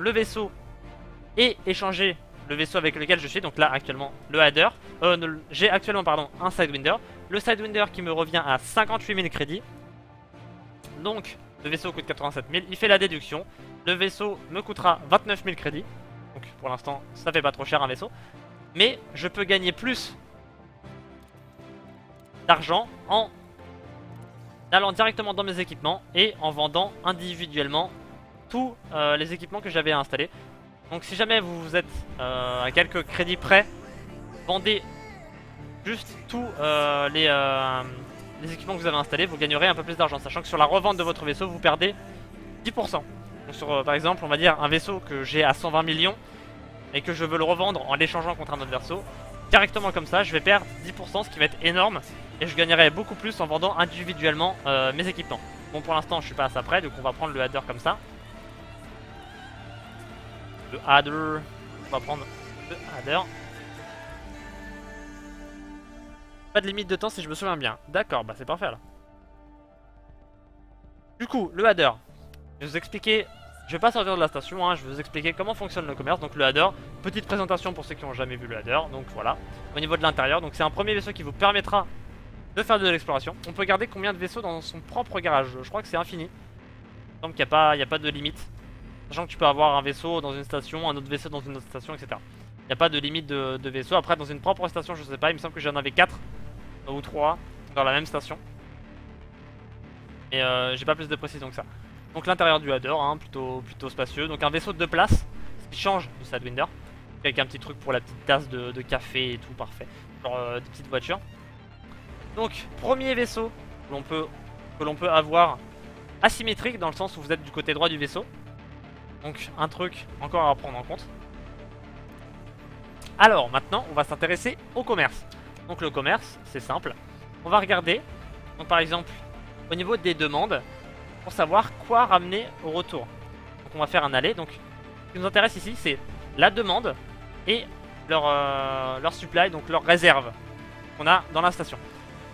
le vaisseau et échanger le vaisseau avec lequel je suis. Donc là actuellement le Hadder, j'ai actuellement pardon un Sidewinder. Le Sidewinder qui me revient à 58 000 crédits. Donc le vaisseau coûte 87 000, il fait la déduction. Le vaisseau me coûtera 29 000 crédits. Donc pour l'instant ça fait pas trop cher un vaisseau. Mais je peux gagner plus d'argent en allant directement dans mes équipements et en vendant individuellement tous les équipements que j'avais installés. Donc si jamais vous êtes à quelques crédits près, vendez juste tous les équipements que vous avez installés, vous gagnerez un peu plus d'argent. Sachant que sur la revente de votre vaisseau, vous perdez 10%. Donc sur par exemple, on va dire un vaisseau que j'ai à 120 millions et que je veux le revendre en l'échangeant contre un autre vaisseau, directement comme ça, je vais perdre 10%, ce qui va être énorme. Et je gagnerai beaucoup plus en vendant individuellement mes équipements. Bon, pour l'instant je suis pas à ça près, donc on va prendre le Hadder comme ça. Le Hadder, on va prendre le Hadder. Pas de limite de temps si je me souviens bien. D'accord, bah c'est parfait là. Du coup, le Hadder, je vais vous expliquer. Je vais pas sortir de la station, hein, je vais vous expliquer comment fonctionne le commerce. Donc le Hadder, petite présentation pour ceux qui n'ont jamais vu le Hadder. Donc voilà, au niveau de l'intérieur, donc c'est un premier vaisseau qui vous permettra de faire de l'exploration. On peut garder combien de vaisseaux dans son propre garage? Je crois que c'est infini. Donc il n'y a pas de limite. Sachant que tu peux avoir un vaisseau dans une station, un autre vaisseau dans une autre station, etc. Il n'y a pas de limite de vaisseau. Après dans une propre station, je sais pas, il me semble que j'en avais 4 ou 3 dans la même station. Et j'ai pas plus de précision que ça. Donc l'intérieur du Hadder, hein, plutôt spacieux. Donc un vaisseau de 2 places, ce qui change du Sidewinder. Avec un petit truc pour la petite tasse de café et tout, parfait. Genre des petites voitures. Donc premier vaisseau que l'on peut avoir asymétrique, dans le sens où vous êtes du côté droit du vaisseau. Donc un truc encore à prendre en compte. Alors maintenant on va s'intéresser au commerce. Donc le commerce c'est simple. On va regarder, donc par exemple au niveau des demandes, pour savoir quoi ramener au retour. Donc on va faire un aller. Donc ce qui nous intéresse ici c'est la demande et leur supply, donc leur réserve qu'on a dans la station.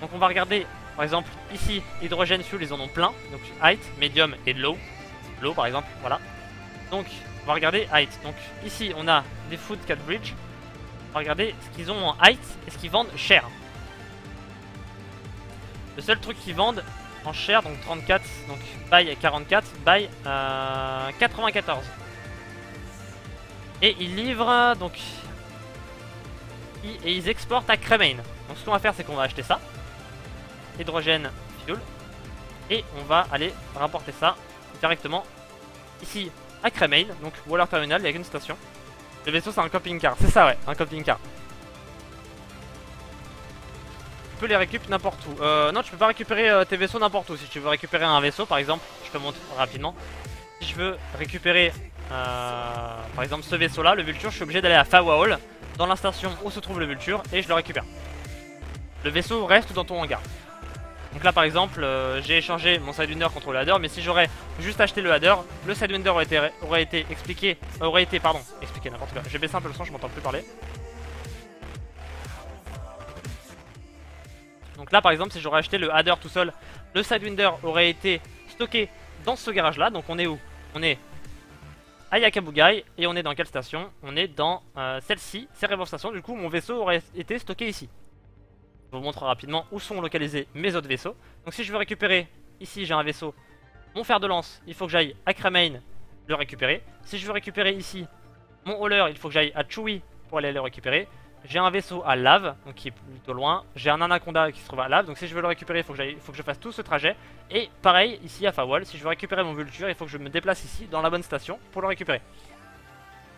Donc on va regarder par exemple ici hydrogène fuel, ils en ont plein. Donc height, medium et low. Low par exemple, voilà. Donc on va regarder height. Donc ici on a des food cat bridge. On va regarder ce qu'ils ont en height et ce qu'ils vendent cher. Le seul truc qu'ils vendent en cher, donc 34, donc buy 44, buy 94. Et ils livrent donc et ils exportent à Cremain. Donc ce qu'on va faire c'est qu'on va acheter ça. Hydrogène fuel. Et on va aller rapporter ça directement ici à Cremain. Donc Water Terminal, il n'y a qu'une station. Le vaisseau c'est un camping-car, c'est ça ouais, un camping-car. Tu peux les récupérer n'importe où. Non, tu peux pas récupérer tes vaisseaux n'importe où. Si tu veux récupérer un vaisseau par exemple, je te montre rapidement. Si je veux récupérer par exemple ce vaisseau là, le Vulture, je suis obligé d'aller à Fawaol, dans la station où se trouve le Vulture, et je le récupère. Le vaisseau reste dans ton hangar. Donc là par exemple j'ai échangé mon Sidewinder contre le Hadder, mais si j'aurais juste acheté le Hadder, le Sidewinder aurait été expliqué n'importe quoi. J'ai baissé un peu le son, je m'entends plus parler. Donc là par exemple si j'aurais acheté le Hadder tout seul, le Sidewinder aurait été stocké dans ce garage là. Donc on est où? On est à Yakabugai et on est dans quelle station? On est dans celle-ci, Cerebral Station. Du coup mon vaisseau aurait été stocké ici. Je vous montre rapidement où sont localisés mes autres vaisseaux. Donc si je veux récupérer, ici j'ai un vaisseau, mon fer de lance, il faut que j'aille à Cremain le récupérer. Si je veux récupérer ici mon hauler, il faut que j'aille à Chewie pour aller le récupérer. J'ai un vaisseau à Lave, donc qui est plutôt loin. J'ai un Anaconda qui se trouve à Lave, donc si je veux le récupérer, il faut que je fasse tout ce trajet. Et pareil, ici à Fawal, si je veux récupérer mon Vulture, il faut que je me déplace ici, dans la bonne station, pour le récupérer.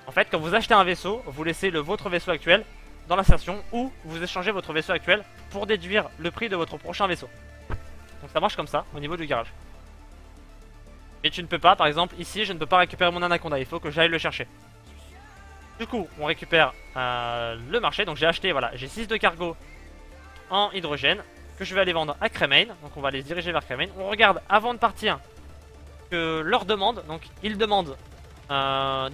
En fait, quand vous achetez un vaisseau, vous laissez votre vaisseau actuel dans la station, ou vous échangez votre vaisseau actuel pour déduire le prix de votre prochain vaisseau. Donc ça marche comme ça, au niveau du garage. Mais tu ne peux pas, par exemple, ici, je ne peux pas récupérer mon Anaconda, il faut que j'aille le chercher. Du coup, on récupère le marché. Donc j'ai acheté, voilà, j'ai 6 de cargo en hydrogène que je vais aller vendre à Cremain. Donc on va les diriger vers Cremain. On regarde avant de partir que leur demande. Donc ils demandent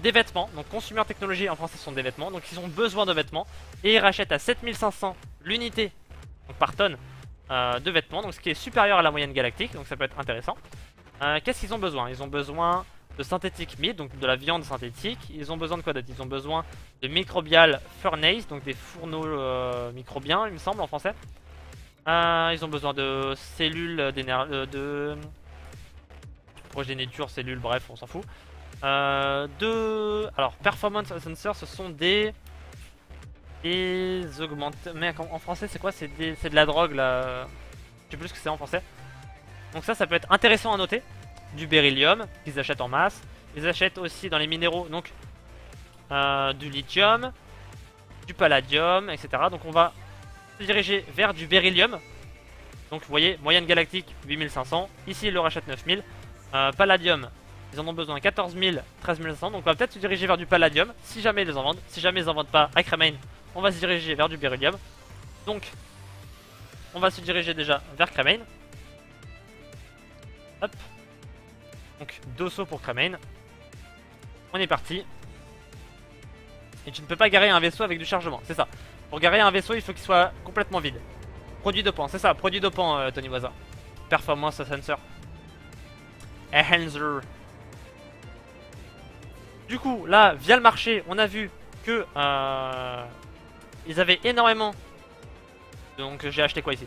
des vêtements. Donc Consumer Technology en français ce sont des vêtements. Donc ils ont besoin de vêtements. Et ils rachètent à 7500 l'unité par tonne de vêtements. Donc ce qui est supérieur à la moyenne galactique. Donc ça peut être intéressant. Qu'est-ce qu'ils ont besoin? Ils ont besoin de synthétique meat, donc de la viande synthétique. Ils ont besoin de quoi d'autre? Ils ont besoin de microbial furnace, donc des fourneaux microbiens, il me semble en français. Ils ont besoin de cellules de progéniture, cellules, bref, on s'en fout. Alors, performance sensor, ce sont des augmentés. Mais en français, c'est quoi? C'est de la drogue là. Je sais plus ce que c'est en français. Donc ça peut être intéressant à noter. Du beryllium, qu'ils achètent en masse. Ils achètent aussi dans les minéraux, donc du lithium, du palladium, etc. Donc on va se diriger vers du beryllium. Donc vous voyez, moyenne galactique 8500. Ici, ils le rachètent 9000. Palladium, ils en ont besoin 14 000, 13 500. Donc on va peut-être se diriger vers du palladium si jamais ils en vendent. Si jamais ils en vendent pas à Cremain, on va se diriger vers du beryllium. Donc on va se diriger déjà vers Cremain. Hop. Donc 2 sauts pour Cremain. On est parti. Et tu ne peux pas garer un vaisseau avec du chargement, c'est ça. Pour garer un vaisseau, il faut qu'il soit complètement vide. Produit dopant, c'est ça, produit dopant, Tony Waza. Performance sensor. Enhancer. Du coup, là, via le marché, on a vu que ils avaient énormément. Donc j'ai acheté quoi ici?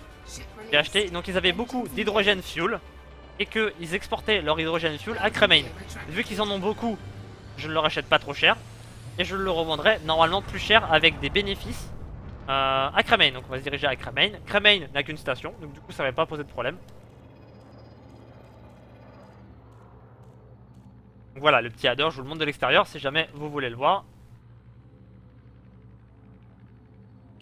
J'ai acheté, donc ils avaient beaucoup d'hydrogène fuel et qu'ils exportaient leur hydrogène fuel à Cremain. Vu qu'ils en ont beaucoup, je ne le rachète pas trop cher et je le revendrai normalement plus cher avec des bénéfices à Cremain. Donc on va se diriger à Cremain. Cremain n'a qu'une station, donc du coup ça va pas poser de problème. Donc voilà, le petit adder, je vous le montre de l'extérieur si jamais vous voulez le voir.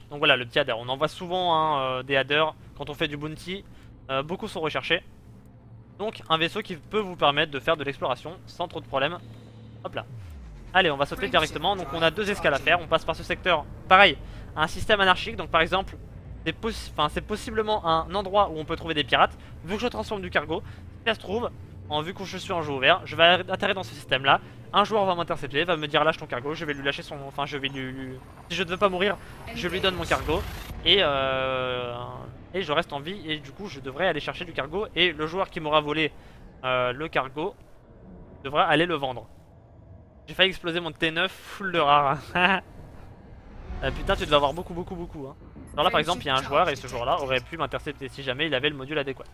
Donc voilà, le petit adder. On en voit souvent hein, des adders quand on fait du bounty. Beaucoup sont recherchés. Donc un vaisseau qui peut vous permettre de faire de l'exploration sans trop de problèmes. Hop là. Allez, on va sauter directement. Donc on a 2 escales à faire. On passe par ce secteur. Pareil, un système anarchique. Donc par exemple, c'est possiblement un endroit où on peut trouver des pirates. Vu que je transforme du cargo, si ça se trouve, vu que je suis en jeu ouvert, je vais atterrir dans ce système là. Un joueur va m'intercepter, va me dire lâche ton cargo, je vais lui lâcher son... Enfin je vais lui... Si je ne veux pas mourir, je lui donne mon cargo. Et je reste en vie et du coup je devrais aller chercher du cargo. Et le joueur qui m'aura volé le cargo devra aller le vendre. J'ai failli exploser mon T9 full de rare. Putain, tu devais avoir beaucoup. Hein. Alors là par exemple il y a un joueur et ce joueur là aurait pu m'intercepter si jamais il avait le module adéquat.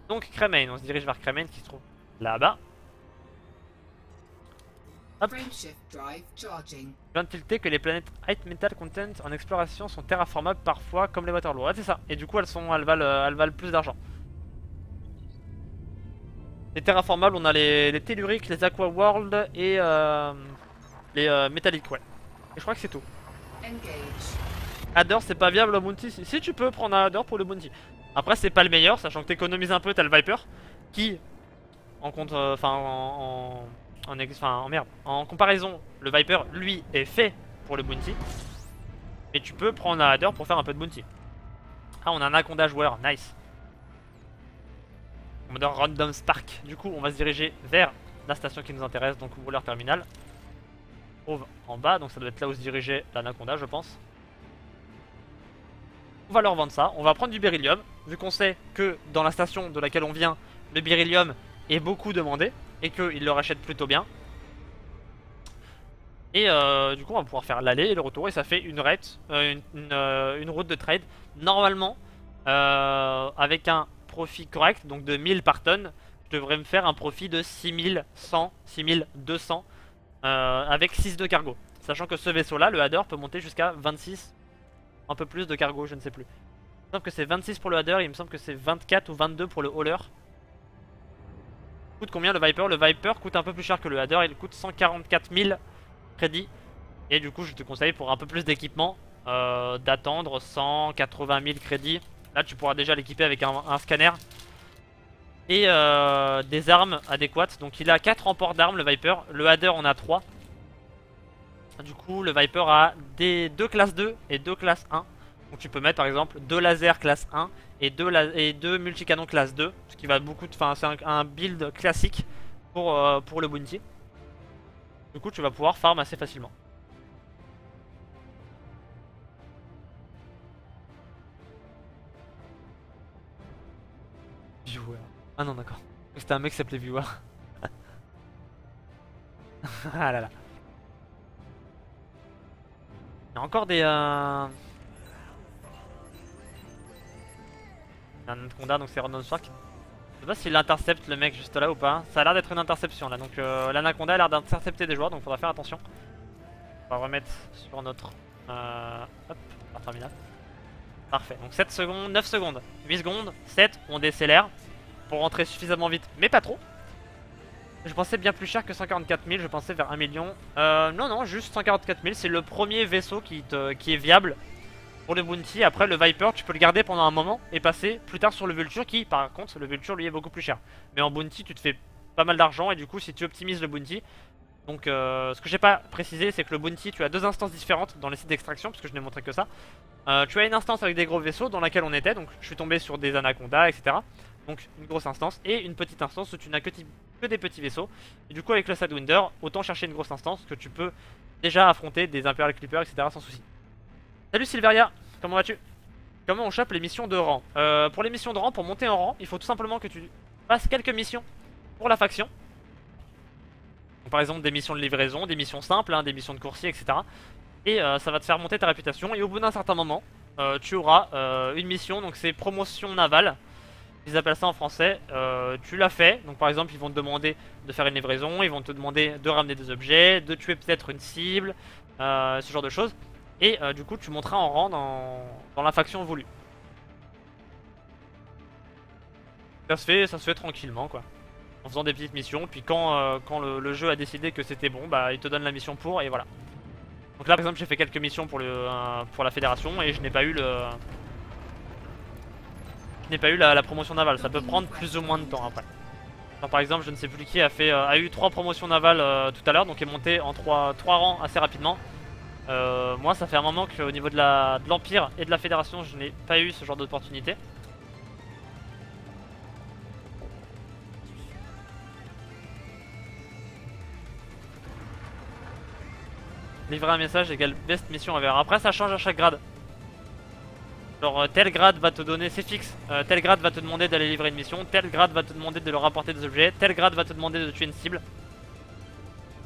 Donc Cremain, on se dirige vers Cremain qui se trouve là-bas. Hop. Je viens de tilter que les planètes High Metal Content en exploration sont terraformables parfois comme les Waterloo. Ah c'est ça, et du coup elles valent plus d'argent. Les terraformables, on a les telluriques, les aqua world et les métalliques, ouais. Et je crois que c'est tout. Adder c'est pas viable au bounty. Si tu peux prendre un Adder pour le bounty. Après c'est pas le meilleur, sachant que t'économises un peu, t'as le Viper qui en compte, en comparaison, le Viper lui est fait pour le bounty. Mais tu peux prendre un Adder pour faire un peu de bounty. Ah, on a un Anaconda joueur, nice. Commodore Random Spark. Du coup on va se diriger vers la station qui nous intéresse, donc Wooler Terminal. On trouve en bas, donc ça doit être là où se dirigeait l'Anaconda je pense. On va leur vendre ça, on va prendre du beryllium, vu qu'on sait que dans la station de laquelle on vient, le beryllium est beaucoup demandé, et qu'ils le rachètent plutôt bien. Et du coup on va pouvoir faire l'aller et le retour, et ça fait une route de trade. Normalement, avec un profit correct, donc de 1000 par tonne, je devrais me faire un profit de 6100, 6200 avec 6 de cargo. Sachant que ce vaisseau là, le Adder, peut monter jusqu'à 26, un peu plus de cargo, je ne sais plus. Il me semble que c'est 26 pour le Adder, il me semble que c'est 24 ou 22 pour le Hauler. Coûte combien le Viper? Le Viper coûte un peu plus cher que le Adder, il coûte 144 000 crédits. Et du coup je te conseille pour un peu plus d'équipement d'attendre 180 000 crédits. Là tu pourras déjà l'équiper avec un scanner et des armes adéquates. Donc il a 4 emports d'armes le Viper, le Adder en a 3. Du coup le Viper a des 2 classes 2 et 2 classes 1. Donc tu peux mettre par exemple 2 lasers classe 1 et 2 multicanons classe 2. Ce qui va beaucoup, enfin c'est un build classique pour le bounty. Du coup tu vas pouvoir farm assez facilement. Viewer. Ah non d'accord. C'était un mec qui s'appelait Viewer. Ah là là. Il y a encore des... Un Anaconda, donc c'est Random Spark. Je sais pas s'il intercepte le mec juste là ou pas. Ça a l'air d'être une interception là. Donc l'Anaconda a l'air d'intercepter des joueurs, donc faudra faire attention. On va remettre sur notre... hop, par terminal. Parfait, donc 7 secondes, 9 secondes, 8 secondes, 7, on décélère pour rentrer suffisamment vite, mais pas trop. Je pensais bien plus cher que 144 000, je pensais vers 1 million. Non, juste 144 000, c'est le premier vaisseau qui est viable pour le bounty. Après, le Viper, tu peux le garder pendant un moment et passer plus tard sur le Vulture qui, par contre, le Vulture lui est beaucoup plus cher. Mais en bounty, tu te fais pas mal d'argent et du coup, si tu optimises le bounty... Donc ce que j'ai pas précisé, c'est que le bounty, tu as deux instances différentes dans les sites d'extraction, parce que je n'ai montré que ça. Tu as une instance avec des gros vaisseaux dans laquelle on était, donc je suis tombé sur des anacondas, etc. Donc une grosse instance, et une petite instance où tu n'as que des petits vaisseaux. Et du coup avec le Sidewinder, autant chercher une grosse instance que tu peux déjà affronter des Imperial Clippers, etc. sans souci. Salut Silveria, comment vas-tu? Comment on chope les missions de rang? Pour les missions de rang, pour monter en rang, il faut tout simplement que tu fasses quelques missions pour la faction. Donc, par exemple des missions de livraison, des missions simples, hein, des missions de coursier, etc. Et ça va te faire monter ta réputation. Et au bout d'un certain moment, tu auras une mission, donc c'est promotion navale. Ils appellent ça en français. Tu l'as fait, donc par exemple ils vont te demander de faire une livraison, ils vont te demander de ramener des objets, de tuer peut-être une cible, ce genre de choses. Et du coup tu monteras en rang dans la faction voulue. Ça se fait tranquillement quoi. En faisant des petites missions, puis quand le jeu a décidé que c'était bon, bah il te donne la mission pour, et voilà. Donc là par exemple j'ai fait quelques missions pour la fédération et je n'ai pas eu la promotion navale. Ça peut prendre plus ou moins de temps après. Alors, par exemple je ne sais plus qui a eu 3 promotions navales tout à l'heure, donc est monté en 3 rangs assez rapidement. Moi ça fait un moment qu'au niveau de l'Empire et de la fédération je n'ai pas eu ce genre d'opportunité. Livrer un message égale best mission à faire. Après ça change à chaque grade. Genre tel grade va te donner, c'est fixe, tel grade va te demander d'aller livrer une mission, tel grade va te demander de leur apporter des objets, tel grade va te demander de tuer une cible.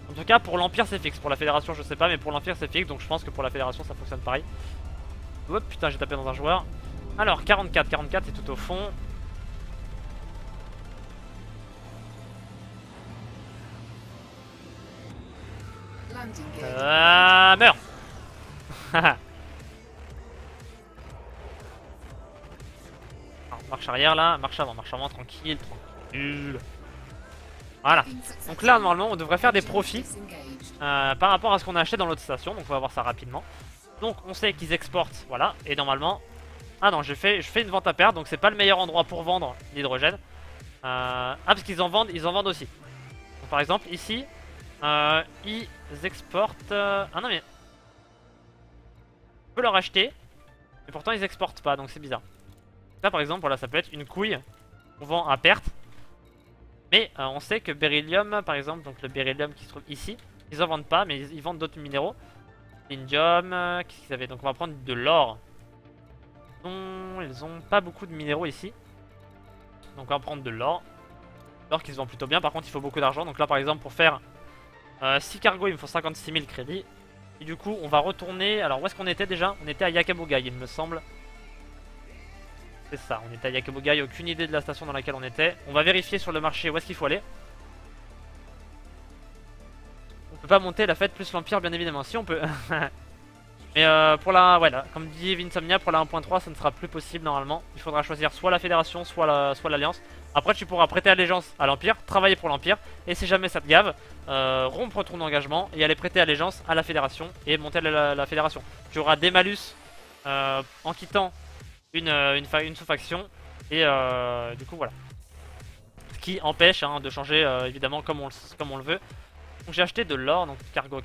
En tout cas pour l'Empire c'est fixe, pour la Fédération je sais pas, mais pour l'Empire c'est fixe, donc je pense que pour la Fédération ça fonctionne pareil. Hop putain j'ai tapé dans un joueur. Alors 44 c'est tout au fond. Meurs. Marche arrière là, marche avant, tranquille. Voilà. Donc là normalement on devrait faire des profits par rapport à ce qu'on a acheté dans l'autre station. Donc on va voir ça rapidement. Donc on sait qu'ils exportent, voilà. Et normalement... Ah non, je fais une vente à perte, donc c'est pas le meilleur endroit pour vendre l'hydrogène. Ah parce qu'ils en vendent aussi. Donc, par exemple ici, ils exportent... Ah non mais... On peut leur acheter, mais pourtant ils exportent pas, donc c'est bizarre. Là par exemple, voilà, ça peut être une couille qu'on vend à perte. Mais on sait que Beryllium, par exemple, donc le Beryllium qui se trouve ici, ils en vendent pas, mais ils vendent d'autres minéraux. Indium, qu'est-ce qu'ils avaient? Donc on va prendre de l'or. Ils ont pas beaucoup de minéraux ici. Donc on va prendre de l'or. L'or qui se vend plutôt bien, par contre il faut beaucoup d'argent. Donc là par exemple pour faire 6 cargos il me faut 56 000 crédits. Et du coup on va retourner, alors où est-ce qu'on était déjà? On était à Yakabugai il me semble. C'est ça, on était à Yakabugai, aucune idée de la station dans laquelle on était. On va vérifier sur le marché où est-ce qu'il faut aller. On peut pas monter la fête plus l'Empire bien évidemment, si on peut. Mais pour la, ouais, là, comme dit Vinsomnia, pour la 1.3 ça ne sera plus possible normalement. Il faudra choisir soit la fédération, soit l'alliance. Après tu pourras prêter allégeance à l'Empire, travailler pour l'Empire. Et si jamais ça te gave, rompre ton engagement et aller prêter allégeance à la fédération et monter la fédération. Tu auras des malus en quittant une sous-faction. Et du coup voilà. Ce qui empêche de changer évidemment comme on le veut. Donc j'ai acheté de l'or, donc cargo,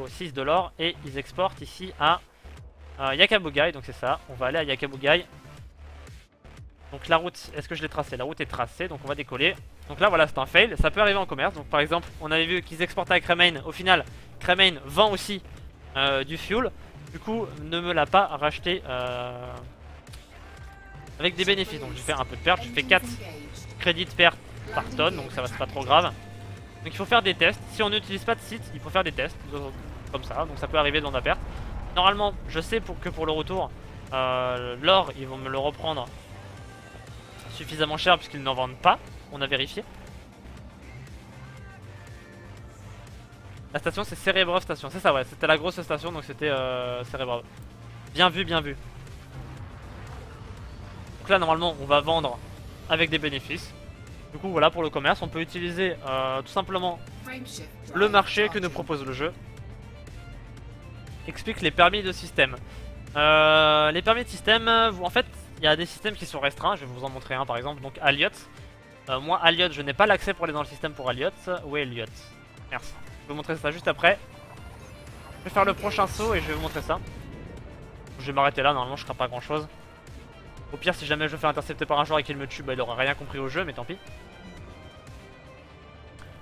6 de l'or. Et ils exportent ici à Yakabugai, donc c'est ça. On va aller à Yakabugai. Donc la route, est-ce que je l'ai tracée? La route est tracée, donc on va décoller. Donc là voilà, c'est un fail, ça peut arriver en commerce. Donc par exemple, on avait vu qu'ils exportaient à Cremain. Au final, Cremain vend aussi du fuel. Du coup, ne me l'a pas racheté avec des bénéfices. Donc j'ai fait un peu de perte, j'ai fait 4 crédits de perte par tonne, donc ça va, c'est pas trop grave. Donc il faut faire des tests. Si on n'utilise pas de site, il faut faire des tests comme ça. Donc ça peut arriver dans la perte. Normalement, je sais que pour le retour, l'or, ils vont me le reprendre suffisamment cher puisqu'ils n'en vendent pas. On a vérifié. La station c'est Cerebrov station, c'est ça ouais, c'était la grosse station donc c'était Cerebrov. Bien vu, bien vu. Donc là normalement on va vendre avec des bénéfices. Du coup voilà pour le commerce, on peut utiliser tout simplement le marché que nous propose le jeu. Explique les permis de système. Les permis de système, en fait il y a des systèmes qui sont restreints, je vais vous en montrer un par exemple, donc Alliot. Moi Alliot je n'ai pas l'accès pour aller dans le système pour Alliot. Où est Alliot? Merci. Je vais vous montrer ça juste après. Je vais faire le prochain saut et je vais vous montrer ça. Je vais m'arrêter là, normalement je ferai pas grand chose. Au pire si jamais je me fais intercepter par un joueur et qu'il me tue, bah il aura rien compris au jeu, mais tant pis.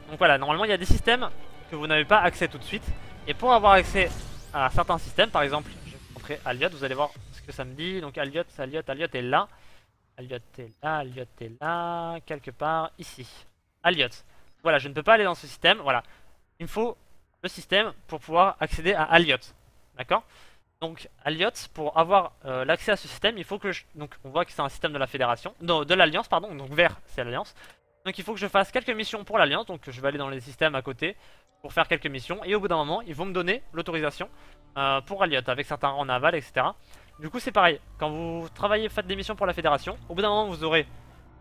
Donc voilà, normalement il y a des systèmes que vous n'avez pas accès tout de suite. Et pour avoir accès à certains systèmes, par exemple, je vais vous montrer Alliot, vous allez voir ce que ça me dit. Donc Alliot est là. Alliot est là, quelque part ici. Alliot. Voilà, je ne peux pas aller dans ce système, voilà. Il me faut le système pour pouvoir accéder à Alliot. D'accord? Donc Alliot, pour avoir l'accès à ce système, il faut que je... Donc on voit que c'est un système de la fédération. Non, de l'Alliance, pardon. Donc vert, c'est l'Alliance. Donc il faut que je fasse quelques missions pour l'Alliance. Donc je vais aller dans les systèmes à côté pour faire quelques missions. Et au bout d'un moment, ils vont me donner l'autorisation pour Alliot, avec certains rangs navals, etc. Du coup c'est pareil. Quand vous travaillez, faites des missions pour la fédération, au bout d'un moment vous aurez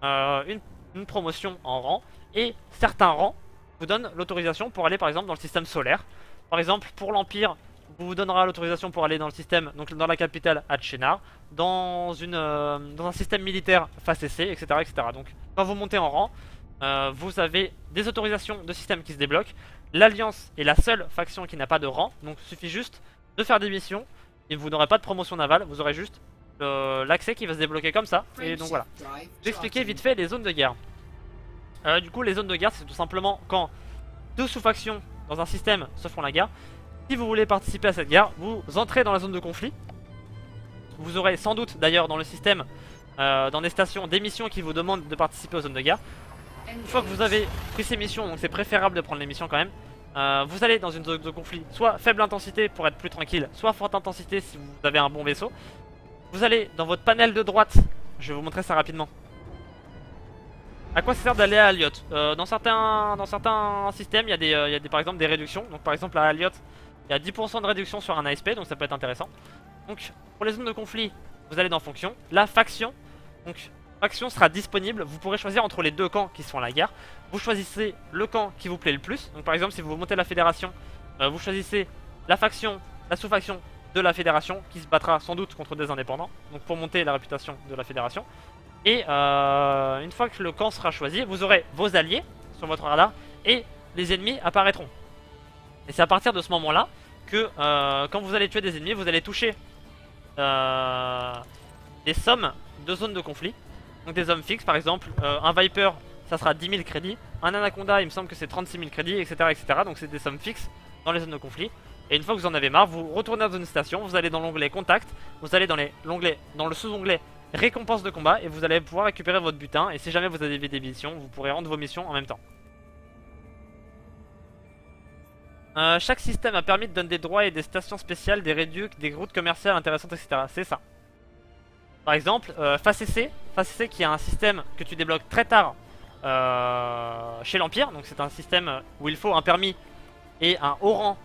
une promotion en rang. Et certains rangs vous donne l'autorisation pour aller par exemple dans le système solaire. Par exemple pour l'Empire, vous donnera l'autorisation pour aller dans le système, donc dans la capitale Atchenar, dans un système militaire face essai, etc., etc. Donc quand vous montez en rang, vous avez des autorisations de système qui se débloquent. L'Alliance est la seule faction qui n'a pas de rang, donc il suffit juste de faire des missions et vous n'aurez pas de promotion navale, vous aurez juste l'accès qui va se débloquer comme ça. Et donc voilà. J'expliquais vite fait les zones de guerre. Du coup les zones de guerre c'est tout simplement quand deux sous-factions dans un système se font la guerre. Si vous voulez participer à cette guerre, vous entrez dans la zone de conflit. Vous aurez sans doute d'ailleurs dans le système, dans des stations, des missions qui vous demandent de participer aux zones de guerre. Une fois que vous avez pris ces missions, donc c'est préférable de prendre les missions quand même, vous allez dans une zone de conflit, soit faible intensité pour être plus tranquille, soit forte intensité si vous avez un bon vaisseau. Vous allez dans votre panel de droite, je vais vous montrer ça rapidement. À quoi ça sert d'aller à Alliot? Dans certains systèmes, il y a par exemple des réductions. Donc par exemple à Alliot, il y a 10% de réduction sur un ASP, donc ça peut être intéressant. Donc pour les zones de conflit, vous allez dans fonction. La faction, donc faction sera disponible. Vous pourrez choisir entre les deux camps qui se font la guerre. Vous choisissez le camp qui vous plaît le plus. Donc par exemple si vous montez la fédération, vous choisissez la faction, la sous-faction de la fédération qui se battra sans doute contre des indépendants. Donc pour monter la réputation de la fédération. Et une fois que le camp sera choisi, vous aurez vos alliés sur votre radar et les ennemis apparaîtront. Et c'est à partir de ce moment-là que quand vous allez tuer des ennemis, vous allez toucher des sommes de zones de conflit. Donc des sommes fixes, par exemple un Viper ça sera 10 000 crédits, un Anaconda il me semble que c'est 36 000 crédits, etc. etc. Donc c'est des sommes fixes dans les zones de conflit. Et une fois que vous en avez marre, vous retournez dans une station, vous allez dans l'onglet contact, vous allez dans le sous-onglet récompense de combat et vous allez pouvoir récupérer votre butin. Et si jamais vous avez des missions, vous pourrez rendre vos missions en même temps. Chaque système a permis de donner des droits et des stations spéciales, des réducs, des routes commerciales intéressantes, etc. C'est ça. Par exemple, FACC qui est un système que tu débloques très tard chez l'Empire. Donc c'est un système où il faut un permis et un haut rang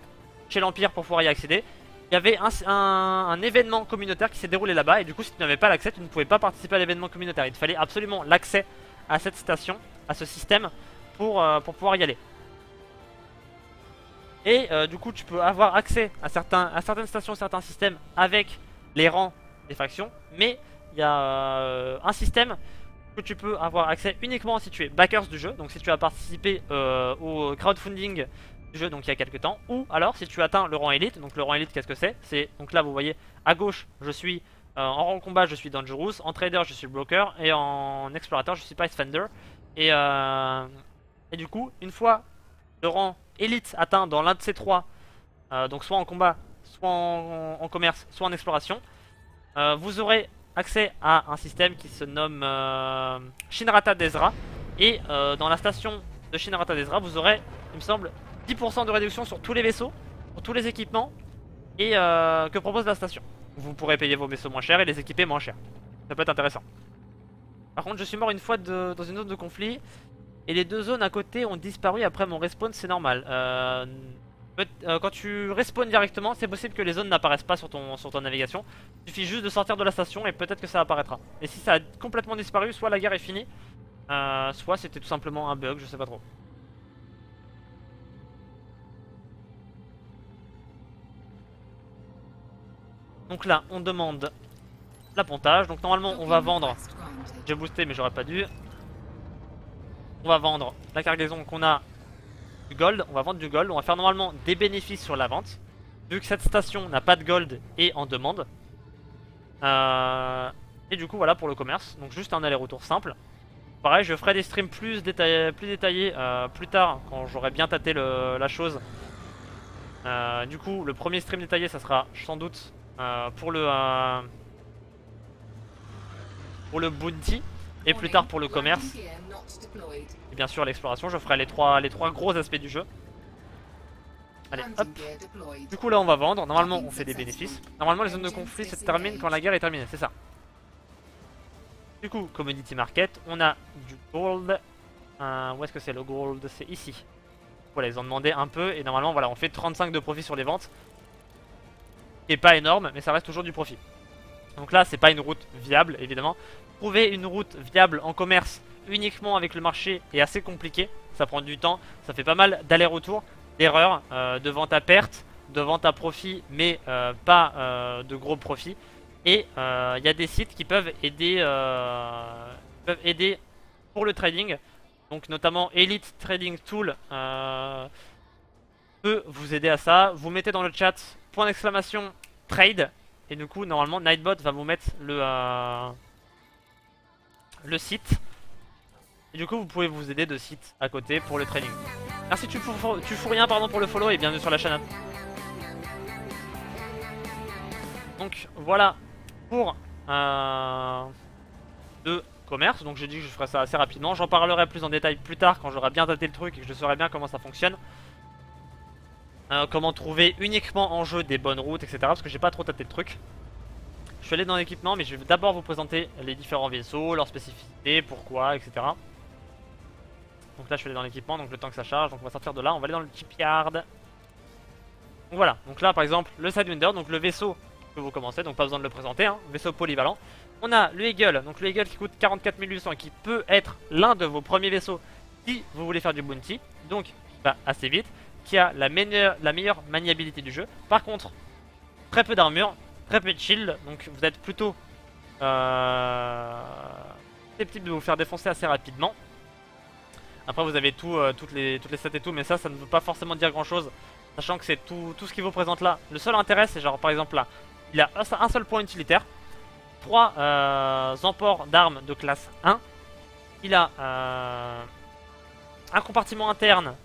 chez l'Empire pour pouvoir y accéder. Il y avait un événement communautaire qui s'est déroulé là-bas. Et du coup si tu n'avais pas l'accès, tu ne pouvais pas participer à l'événement communautaire. Il te fallait absolument l'accès à cette station, à ce système pour pouvoir y aller. Et du coup tu peux avoir accès à certaines stations, certains systèmes avec les rangs des factions. Mais il y a un système que tu peux avoir accès uniquement si tu es backers du jeu. Donc si tu as participé au crowdfunding du jeu donc il y a quelques temps. Ou alors si tu atteins le rang élite. Donc le rang élite qu'est-ce que c'est? Donc là vous voyez à gauche je suis en rang combat je suis Dangerous. En trader je suis Broker. Et en explorateur je suis Pathfinder. Et du coup une fois le rang élite atteint dans l'un de ces trois, donc soit en combat, soit en commerce, soit en exploration, vous aurez accès à un système qui se nomme Shinrata Dezra. Et dans la station de Shinrarta d'Ezra, vous aurez, il me semble, 10% de réduction sur tous les vaisseaux, sur tous les équipements et que propose la station. Vous pourrez payer vos vaisseaux moins cher et les équiper moins cher. Ça peut être intéressant. Par contre, je suis mort une fois dans une zone de conflit et les 2 zones à côté ont disparu après mon respawn, c'est normal. Quand tu respawns directement, c'est possible que les zones n'apparaissent pas sur ton navigation. Il suffit juste de sortir de la station et peut-être que ça apparaîtra. Et si ça a complètement disparu, soit la guerre est finie, soit c'était tout simplement un bug, je sais pas trop. Donc là, on demande l'appontage. Donc normalement, on va vendre. J'ai boosté, mais j'aurais pas dû. On va vendre la cargaison qu'on a du gold. On va vendre du gold. On va faire normalement des bénéfices sur la vente. Vu que cette station n'a pas de gold et en demande. Et du coup, voilà pour le commerce. Donc juste un aller-retour simple. Pareil, je ferai des streams plus détaillés plus tard quand j'aurai bien tâté la chose. Du coup, le premier stream détaillé, ça sera sans doute pour le bounty et plus tard pour le commerce et bien sûr l'exploration. Je ferai les trois gros aspects du jeu. Allez hop. Du coup là on va vendre, normalement on fait des bénéfices. Normalement les zones de conflit se terminent quand la guerre est terminée, c'est ça. Du coup commodity market, on a du gold. Où est-ce que c'est le gold? C'est ici. Voilà, ils ont demandé un peu et normalement voilà on fait 35 de profit sur les ventes. Qui est pas énorme mais ça reste toujours du profit. Donc là c'est pas une route viable évidemment. Trouver une route viable en commerce uniquement avec le marché est assez compliqué. Ça prend du temps, ça fait pas mal d'aller-retour, d'erreurs, de vente à perte, de vente à profit mais pas de gros profits. Et il y a des sites qui peuvent aider pour le trading. Donc notamment Elite Trading Tool peut vous aider à ça. Vous mettez dans le chat point d'exclamation trade. Et du coup normalement Nightbot va vous mettre le site. Et du coup vous pouvez vous aider de site à côté pour le trading. Merci tu fous rien pardon pour le follow et bienvenue sur la chaîne. Donc voilà pour de commerce. Donc j'ai dit que je ferai ça assez rapidement. J'en parlerai plus en détail plus tard quand j'aurai bien tâté le truc et que je saurai bien comment ça fonctionne. Comment trouver uniquement en jeu des bonnes routes, etc. Parce que j'ai pas trop tâté le truc. Je suis allé dans l'équipement, mais je vais d'abord vous présenter les différents vaisseaux, leurs spécificités, pourquoi, etc. Donc là je suis allé dans l'équipement, donc le temps que ça charge. Donc on va sortir de là, on va aller dans le shipyard. Donc voilà, donc là par exemple le Sidewinder, donc le vaisseau que vous commencez, donc pas besoin de le présenter, hein, vaisseau polyvalent. On a le Eagle, donc le Eagle qui coûte 44 800 et qui peut être l'un de vos premiers vaisseaux si vous voulez faire du bounty. Donc bah, assez vite, qui a la meilleure maniabilité du jeu. Par contre, très peu d'armure, très peu de shield, donc vous êtes plutôt susceptible de vous faire défoncer assez rapidement. Après vous avez toutes les stats et tout, mais ça ne veut pas forcément dire grand chose, sachant que c'est tout ce qui vous présente là. Le seul intérêt c'est genre par exemple là, il a un seul point utilitaire, 3 emports d'armes de classe 1, il a un compartiment interne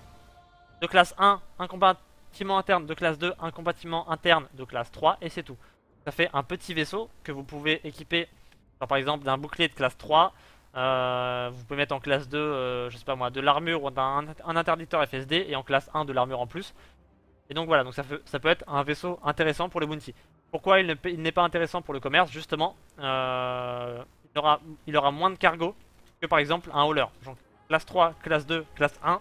de classe 1, un compartiment interne de classe 2, un compartiment interne de classe 3 et c'est tout. Ça fait un petit vaisseau que vous pouvez équiper, genre par exemple d'un bouclier de classe 3, vous pouvez mettre en classe 2, je sais pas moi, de l'armure ou un interditeur FSD et en classe 1 de l'armure en plus. Et donc voilà, donc ça peut être un vaisseau intéressant pour le bounty. Pourquoi il n'est pas intéressant pour le commerce? Justement, il aura moins de cargo que par exemple un hauler. Donc classe 3, classe 2, classe 1,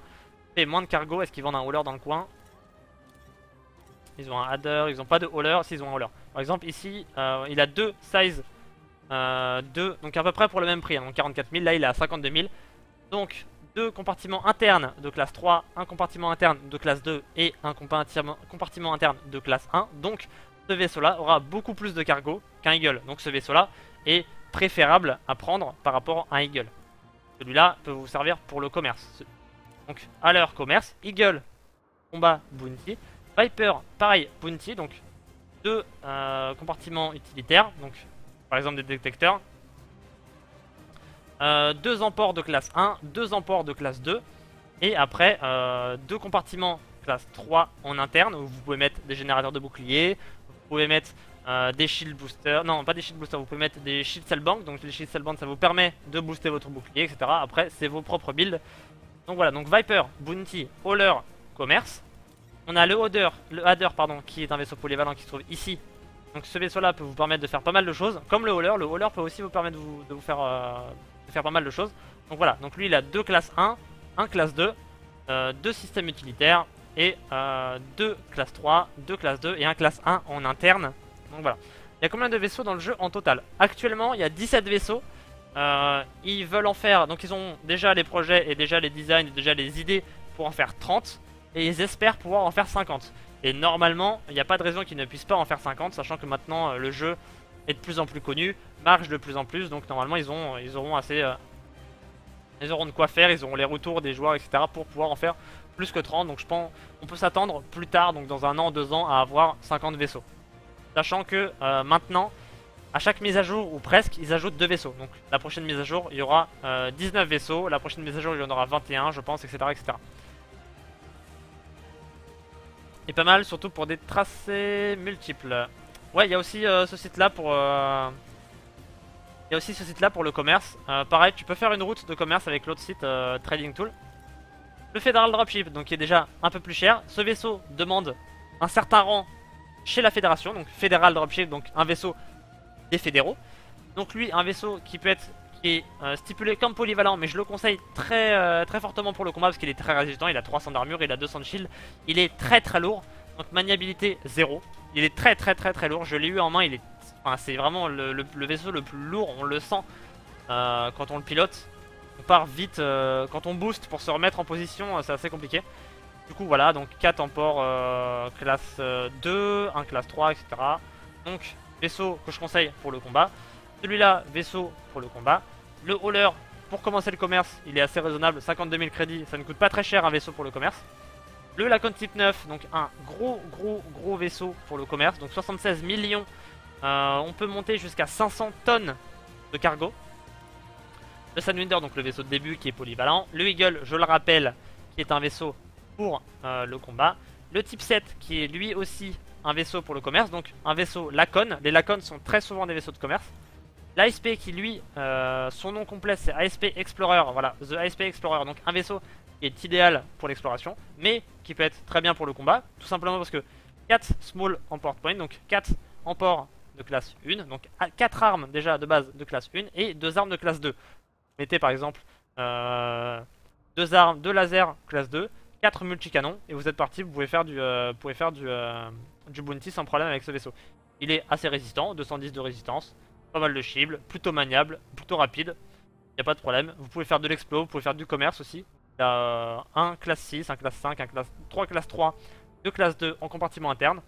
fait moins de cargo. Est-ce qu'ils vendent un hauler dans le coin? Ils ont un adder, ils ont pas de hauler, s'ils ont un hauler. Par exemple ici, il a 2 size 2, donc à peu près pour le même prix, hein, donc 44 000, là il est à 52 000. Donc 2 compartiments internes de classe 3, un compartiment interne de classe 2 et un compartiment interne de classe 1. Donc ce vaisseau là aura beaucoup plus de cargo qu'un Eagle. Donc ce vaisseau là est préférable à prendre par rapport à un Eagle. Celui-là peut vous servir pour le commerce. Donc à leur commerce, Eagle, combat, bounty. Viper, pareil, bounty, donc 2 compartiments utilitaires, donc par exemple des détecteurs. 2 emports de classe 1, 2 emports de classe 2. Et après 2 compartiments classe 3 en interne où vous pouvez mettre des générateurs de boucliers. Vous pouvez mettre des shield boosters. Non, pas des shield boosters, vous pouvez mettre des shield cell bank. Donc les shield cell bank ça vous permet de booster votre bouclier, etc. Après c'est vos propres builds. Donc voilà, donc Viper, Bounty, Hauler, Commerce. On a le Hadder pardon, qui est un vaisseau polyvalent qui se trouve ici. Donc ce vaisseau là peut vous permettre de faire pas mal de choses. Comme le Hauler peut aussi vous permettre de vous faire, pas mal de choses. Donc voilà, donc lui il a 2 classes 1, 1 classe 2, 2 systèmes utilitaires et 2 classe 3, 2 classe 2 et 1 classe 1 en interne. Donc voilà. Il y a combien de vaisseaux dans le jeu en total? Actuellement il y a 17 vaisseaux. Ils veulent en faire, donc ils ont déjà les projets et déjà les designs et déjà les idées pour en faire 30. Et ils espèrent pouvoir en faire 50. Et normalement, il n'y a pas de raison qu'ils ne puissent pas en faire 50, sachant que maintenant le jeu est de plus en plus connu, marche de plus en plus, donc normalement ils auront assez... ils auront de quoi faire, ils auront les retours des joueurs, etc. pour pouvoir en faire plus que 30. Donc je pense on peut s'attendre plus tard, donc dans 1 an, 2 ans, à avoir 50 vaisseaux. Sachant que maintenant, à chaque mise à jour, ou presque, ils ajoutent 2 vaisseaux. Donc la prochaine mise à jour, il y aura 19 vaisseaux, la prochaine mise à jour, il y en aura 21, je pense, etc. etc. Et pas mal, surtout pour des tracés multiples. Ouais, il y a aussi ce site-là pour... Il y a aussi ce site-là pour le commerce. Pareil, tu peux faire une route de commerce avec l'autre site Trading Tool. Le Federal Dropship, donc qui est déjà un peu plus cher. Ce vaisseau demande un certain rang chez la fédération. Donc Federal Dropship, donc un vaisseau des fédéraux. Donc lui, un vaisseau qui peut être... qui est stipulé comme polyvalent, mais je le conseille très fortement pour le combat parce qu'il est très résistant. Il a 300 d'armure, il a 200 de shield, il est très lourd, donc maniabilité 0. Il est très lourd, je l'ai eu en main, il est, enfin, c'est vraiment le vaisseau le plus lourd, on le sent quand on le pilote. On part vite, quand on booste pour se remettre en position, c'est assez compliqué. Du coup voilà, donc 4 emport classe 2, 1 classe 3, etc. Donc vaisseau que je conseille pour le combat. Celui-là, vaisseau pour le combat. Le Hauler, pour commencer le commerce, il est assez raisonnable. 52 000 crédits, ça ne coûte pas très cher un vaisseau pour le commerce. Le Lacon type 9, donc un gros vaisseau pour le commerce. Donc 76 millions. On peut monter jusqu'à 500 tonnes de cargo. Le Sandwinder, donc le vaisseau de début qui est polyvalent. Le Eagle, je le rappelle, qui est un vaisseau pour le combat. Le type 7, qui est lui aussi un vaisseau pour le commerce. Donc un vaisseau Lacon. Les Lacon sont très souvent des vaisseaux de commerce. L'ASP qui lui, son nom complet c'est ASP Explorer, voilà, The ASP Explorer, donc un vaisseau qui est idéal pour l'exploration, mais qui peut être très bien pour le combat, tout simplement parce que 4 Small Emport Points, donc 4 emports de classe 1, donc 4 armes déjà de base de classe 1 et 2 armes de classe 2. Vous mettez par exemple 2 armes, 2 lasers classe 2, 4 multicanons et vous êtes parti, vous pouvez faire du bounty sans problème avec ce vaisseau. Il est assez résistant, 210 de résistance. Pas mal de shield, plutôt maniable, plutôt rapide, il n'y a pas de problème. Vous pouvez faire de l'explo, vous pouvez faire du commerce aussi. Il y a un classe 6, un classe 5, un classe 3 classe 3, 2 classe 2 en compartiment interne.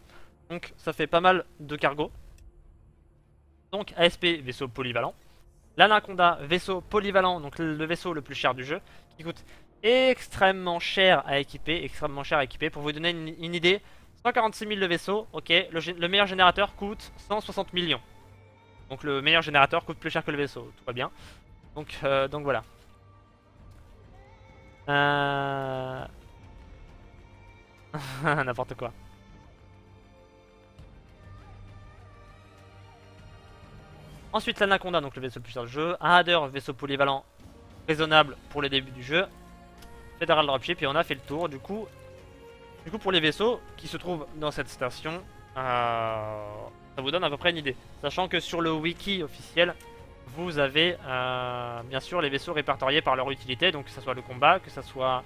Donc ça fait pas mal de cargo. Donc ASP, vaisseau polyvalent. L'Anaconda, vaisseau polyvalent, donc le vaisseau le plus cher du jeu, qui coûte extrêmement cher à équiper, Pour vous donner une idée, 146 000 le vaisseau, ok, le meilleur générateur coûte 160 millions. Donc le meilleur générateur coûte plus cher que le vaisseau, tout va bien. Donc voilà. N'importe quoi. Ensuite l'Anaconda, donc le vaisseau le plus cher du jeu. Un Hadder, vaisseau polyvalent raisonnable pour le début du jeu. Federal Dropship et on a fait le tour. Du coup pour les vaisseaux qui se trouvent dans cette station, ça vous donne à peu près une idée. Sachant que sur le wiki officiel, vous avez bien sûr les vaisseaux répertoriés par leur utilité. Donc que ce soit le combat, que ce soit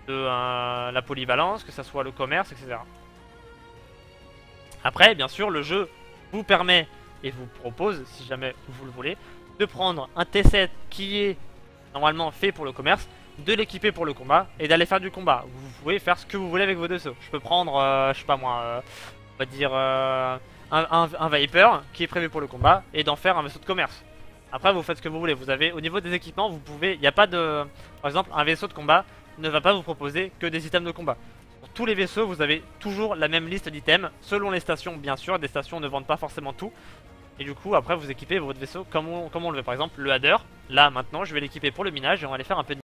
la polyvalence, que ce soit le commerce, etc. Après, bien sûr, le jeu vous permet et vous propose, si jamais vous le voulez, de prendre un T7 qui est normalement fait pour le commerce, de l'équiper pour le combat et d'aller faire du combat. Vous pouvez faire ce que vous voulez avec vos vaisseaux. Je peux prendre, je sais pas moi, on va dire un Viper qui est prévu pour le combat et d'en faire un vaisseau de commerce. Après vous faites ce que vous voulez. Vous avez au niveau des équipements, vous pouvez, il n'y a pas de, par exemple un vaisseau de combat ne va pas vous proposer que des items de combat. Pour tous les vaisseaux vous avez toujours la même liste d'items selon les stations bien sûr. Des stations ne vendent pas forcément tout. Et du coup après vous équipez votre vaisseau comme on le veut. Par exemple le Hadder, là maintenant je vais l'équiper pour le minage et on va aller faire un peu de